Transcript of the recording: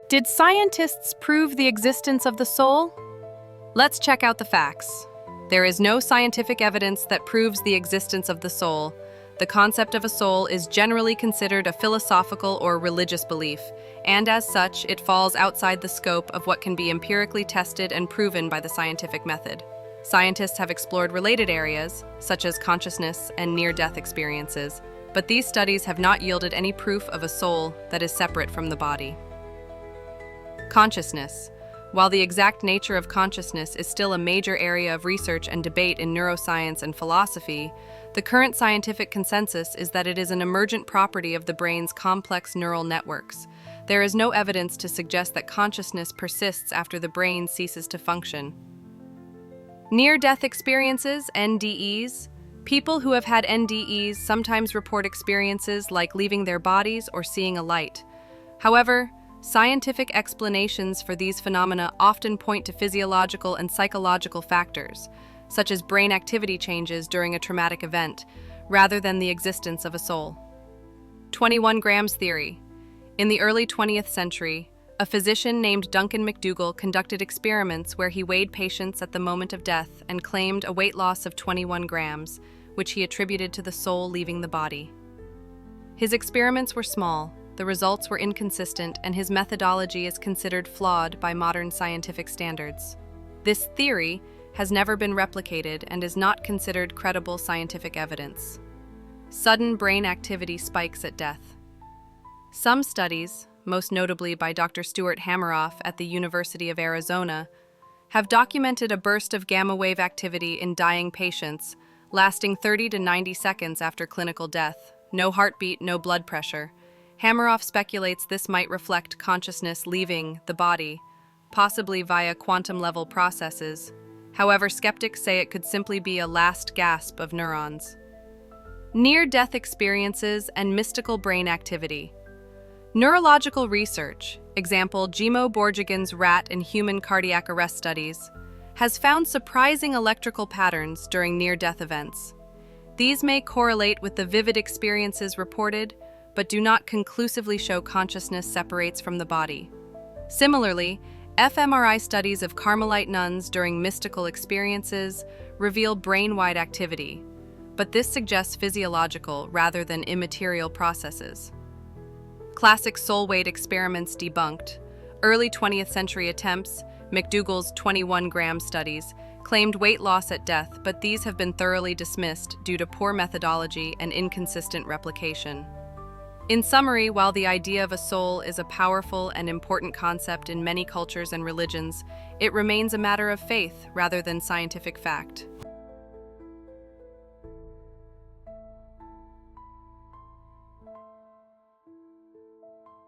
Did scientists prove the existence of the soul? Let's check out the facts. There is no scientific evidence that proves the existence of the soul. The concept of a soul is generally considered a philosophical or religious belief, and as such, it falls outside the scope of what can be empirically tested and proven by the scientific method. Scientists have explored related areas, such as consciousness and near-death experiences, but these studies have not yielded any proof of a soul that is separate from the body. Consciousness. While the exact nature of consciousness is still a major area of research and debate in neuroscience and philosophy, the current scientific consensus is that it is an emergent property of the brain's complex neural networks. There is no evidence to suggest that consciousness persists after the brain ceases to function. Near-death experiences, NDEs. People who have had NDEs sometimes report experiences like leaving their bodies or seeing a light. However, scientific explanations for these phenomena often point to physiological and psychological factors, such as brain activity changes during a traumatic event, rather than the existence of a soul. 21 grams theory. In the early 20th century, a physician named Duncan McDougall conducted experiments where he weighed patients at the moment of death and claimed a weight loss of 21 grams, which he attributed to the soul leaving the body. His experiments were small, the results were inconsistent, and his methodology is considered flawed by modern scientific standards. This theory has never been replicated and is not considered credible scientific evidence. Sudden brain activity spikes at death. Some studies, most notably by Dr. Stuart Hameroff at the University of Arizona, have documented a burst of gamma-wave activity in dying patients, lasting 30 to 90 seconds after clinical death. No heartbeat, no blood pressure. Hameroff speculates this might reflect consciousness leaving the body, possibly via quantum-level processes. However, skeptics say it could simply be a last gasp of neurons. Near-death experiences and mystical brain activity. Neurological research, example Jimo Borjagin's rat and human cardiac arrest studies, has found surprising electrical patterns during near-death events. These may correlate with the vivid experiences reported, but do not conclusively show consciousness separates from the body. Similarly, fMRI studies of Carmelite nuns during mystical experiences reveal brain-wide activity, but this suggests physiological rather than immaterial processes. Classic soul weight experiments debunked. Early 20th century attempts, McDougall's 21-gram studies, claimed weight loss at death, but these have been thoroughly dismissed due to poor methodology and inconsistent replication. In summary, while the idea of a soul is a powerful and important concept in many cultures and religions, it remains a matter of faith rather than scientific fact.